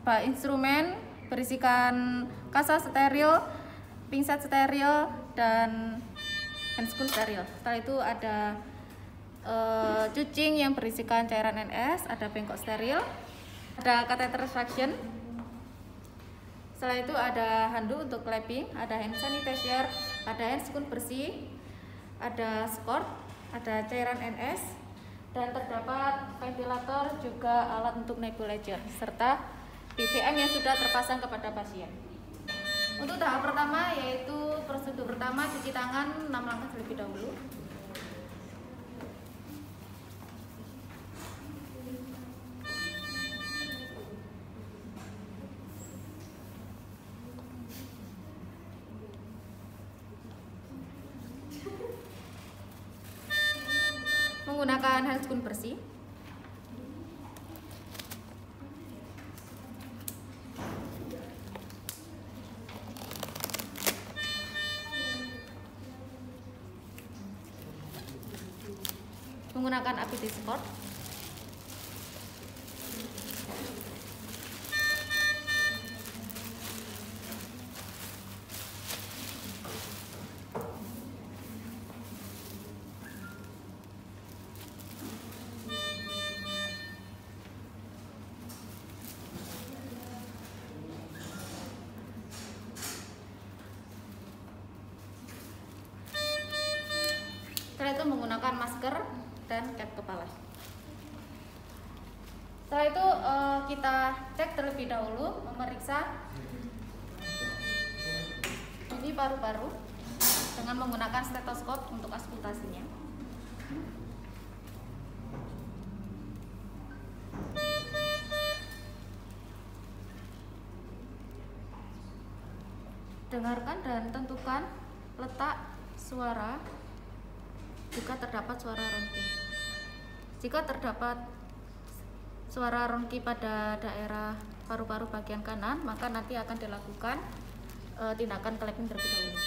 beberapa instrumen berisikan kasa steril, pinset steril, dan handschool steril. Setelah itu ada cucing yang berisikan cairan NS, ada bengkok steril, ada catheter suction. Setelah itu ada handuk untuk clapping, ada hand sanitizer, ada handscoon bersih, ada squirt, ada cairan NS, dan terdapat ventilator juga alat untuk nebulizer serta BVM yang sudah terpasang kepada pasien. Untuk tahap pertama yaitu prosedur pertama cuci tangan 6 langkah terlebih dahulu. Menggunakan handscoon bersih. Menggunakan APD Sport. Setelah itu menggunakan masker dan cap kepala. Setelah itu kita cek terlebih dahulu, memeriksa ini paru-paru dengan menggunakan stetoskop untuk auskultasinya. Dengarkan dan tentukan letak suara jika terdapat suara ronki. Jika terdapat suara ronki pada daerah paru-paru bagian kanan, maka nanti akan dilakukan tindakan clapping terlebih dahulu.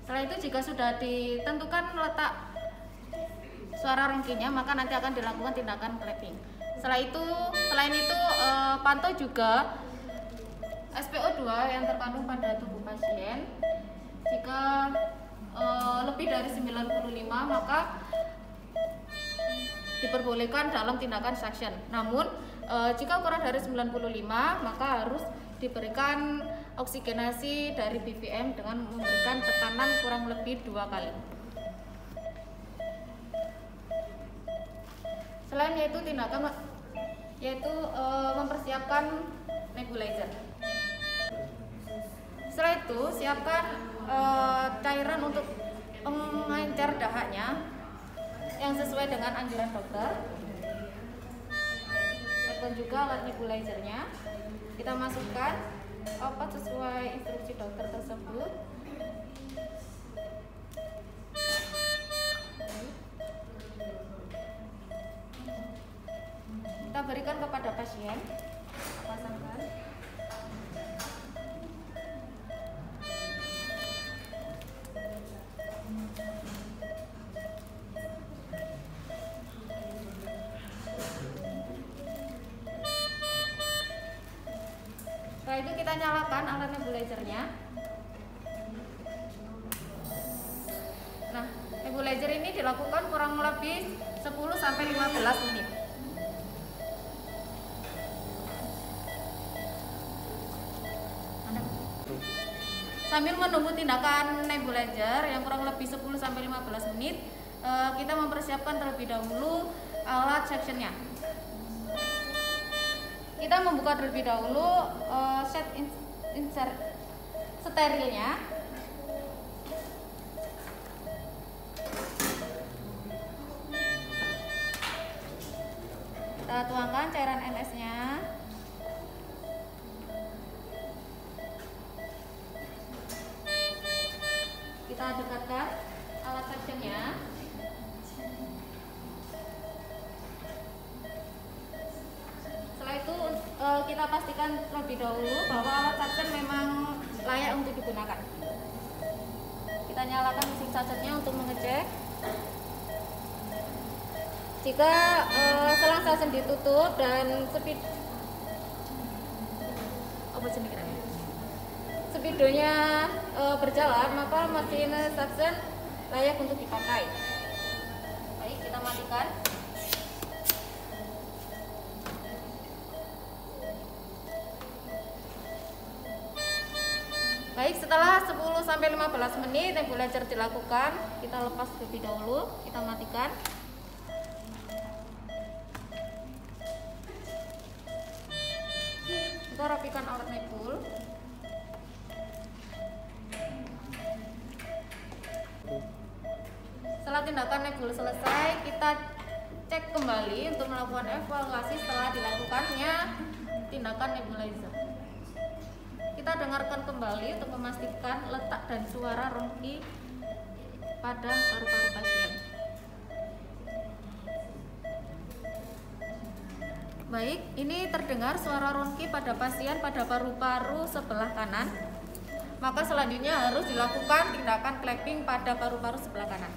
Setelah itu jika sudah ditentukan letak suara ronkinya, maka nanti akan dilakukan tindakan clapping. Selain itu pantau juga SpO2 yang terkandung pada tubuh pasien. Jika lebih dari 95, maka diperbolehkan dalam tindakan suction. Namun jika kurang dari 95, maka harus diberikan oksigenasi dari BVM dengan memberikan tekanan kurang lebih 2 kali. Selain yaitu mempersiapkan nebulizer. Setelah itu siapkan cairan untuk pengencer dahaknya yang sesuai dengan anjuran dokter. Dan juga alat nebulizernya kita masukkan obat sesuai instruksi dokter tersebut. Kita berikan kepada pasien, pasangkan. Setelah itu kita nyalakan alat nebulizernya. Nah, nebulizer ini dilakukan kurang lebih 10-15 menit. Sambil menunggu tindakan nebulizer yang kurang lebih 10-15 menit, kita mempersiapkan terlebih dahulu alat suctionnya. Kita membuka terlebih dahulu set insert sterilnya. Kita tuangkan cairan NS-nya. Kita dekatkan alat suctionnya. Setelah itu kita pastikan terlebih dahulu bahwa alat suction memang layak untuk digunakan. Kita nyalakan mesin suctionnya untuk mengecek. Jika selang suction ditutup dan Speedonya berjalan, maka mesin suction layak untuk dipakai. Baik, kita matikan. Baik, setelah 10-15 menit nebulizer dilakukan, kita lepas terlebih dahulu, kita matikan. Kita rapikan outlet nebul. Setelah tindakan nebul selesai, kita cek kembali untuk melakukan evaluasi setelah dilakukannya tindakan nebulizer. Kita dengarkan kembali untuk memastikan letak dan suara ronki pada paru-paru pasien. Baik, ini terdengar suara ronki pada pasien pada paru-paru sebelah kanan. Maka selanjutnya harus dilakukan tindakan clapping pada paru-paru sebelah kanan.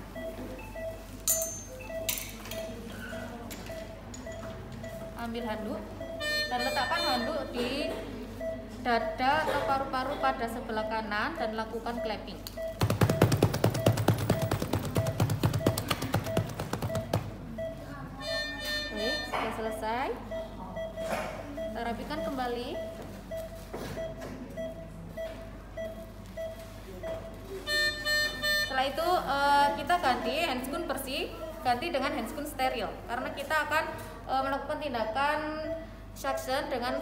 Ambil handuk dan letakkan handuk di dada atau paru-paru pada sebelah kanan dan lakukan clapping. Baik, sudah selesai. Kita rapikan kembali. Setelah itu kita ganti handscoon bersih, ganti dengan handscoon steril, karena kita akan melakukan tindakan suction dengan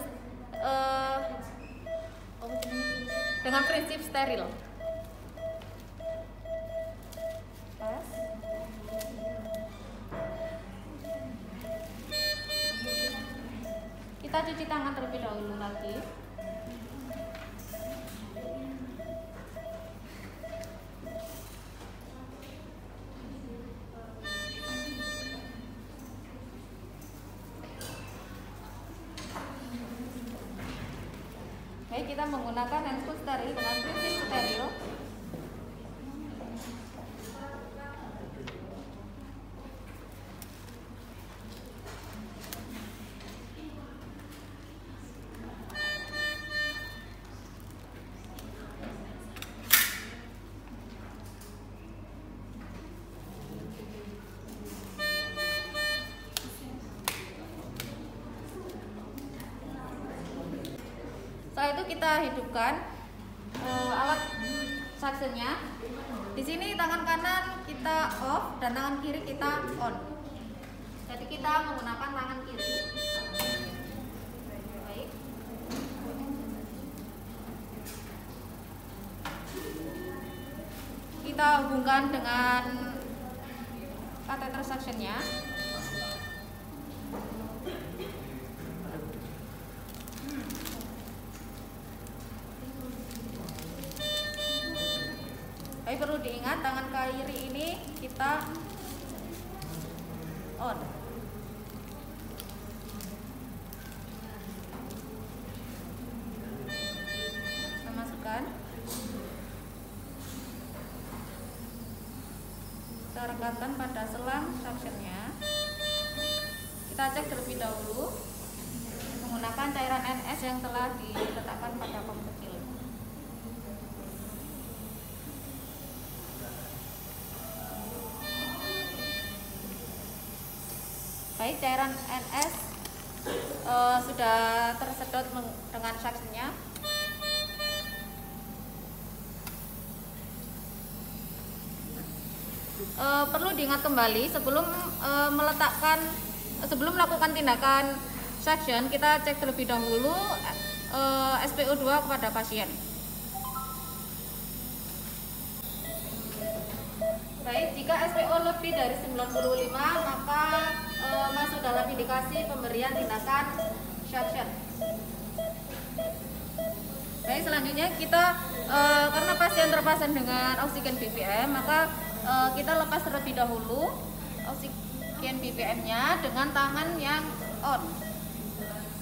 prinsip steril. Pas. Kita cuci tangan terlebih dahulu lagi. Baik, kita menggunakan handscoon steril dengan prinsip steril. Setelah itu kita hidupkan alat suctionnya. Di sini tangan kanan kita off dan tangan kiri kita on. Jadi kita menggunakan tangan kiri. Baik. Kita hubungkan dengan kateter suctionnya. Tapi perlu diingat, tangan kiri ini kita on. Kita masukkan. Kita rekatkan pada selang suctionnya. Kita cek terlebih dahulu menggunakan cairan NS yang telah diletakkan pada pom kecil. Baik, cairan NS sudah tersedot dengan suctionnya. Perlu diingat kembali sebelum melakukan tindakan suction, kita cek terlebih dahulu SpO2 kepada pasien. Baik, jika SpO lebih dari 95 maka masuk dalam indikasi pemberian tindakan suction. Baik, selanjutnya kita karena pasien terpasang dengan oksigen BVM, maka kita lepas terlebih dahulu oksigen BVM-nya dengan tangan yang on.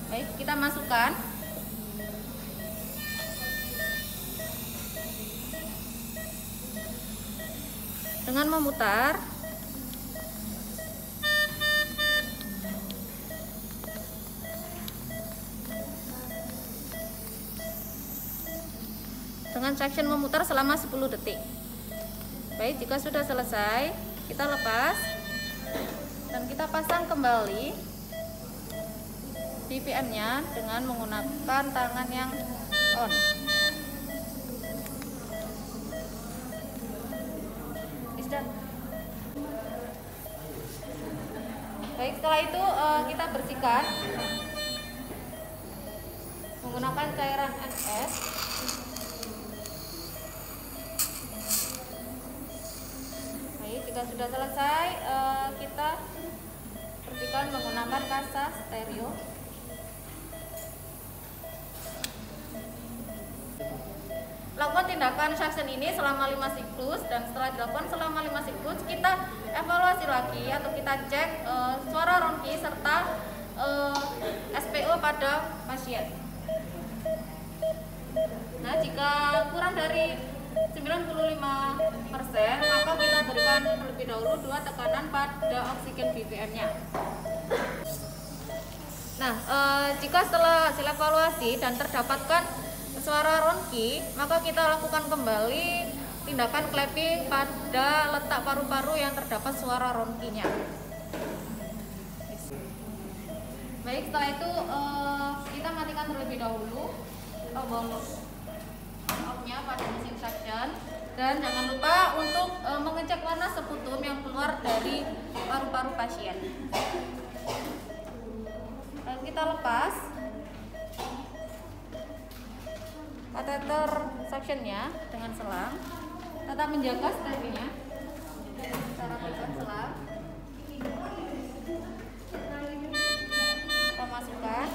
Baik, kita masukkan. Dengan memutar, dengan suction memutar selama 10 detik. Baik, jika sudah selesai, kita lepas dan kita pasang kembali BVM-nya dengan menggunakan tangan yang on. Baik, setelah itu kita bersihkan menggunakan cairan NS. Baik, jika sudah selesai, kita bersihkan menggunakan kasa stereo. Lakukan tindakan suction ini selama 5 siklus, dan setelah dilakukan selama 5 siklus, kita evaluasi lagi atau kita cek suara ronki serta SPO pada pasien. Nah, jika kurang dari 95%, maka kita berikan terlebih dahulu 2 tekanan pada oksigen BVM-nya. Nah, jika setelah hasil evaluasi dan terdapatkan suara ronki, maka kita lakukan kembali tindakan clapping pada letak paru-paru yang terdapat suara ronkinya. Baik, setelah itu kita matikan terlebih dahulu tombol off-nya pada mesin suction, dan jangan lupa untuk mengecek warna sputum yang keluar dari paru-paru pasien. Lalu kita lepas kateter suctionnya dengan selang, tetap menjaga sterilnya. Cara pegang selang, kita masukkan.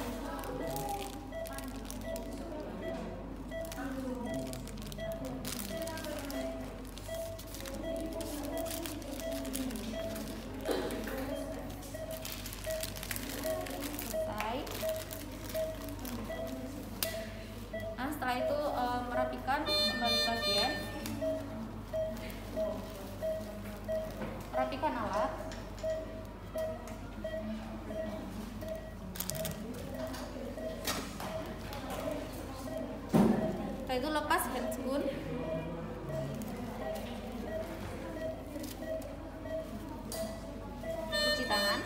Setelah itu merapikan kembali pasien, rapikan alat, setelah itu lepas handscoon, cuci tangan.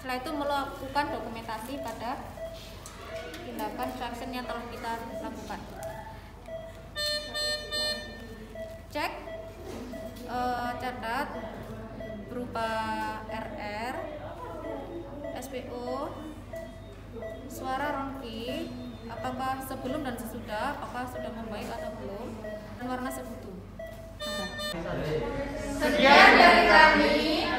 Setelah itu melakukan dokumentasi pada tindakan suction yang telah kita lakukan. Cek catat berupa RR, SPO, suara ronki, apakah sebelum dan sesudah, apakah sudah membaik atau belum, dan warna sputum. Sekian dari kami.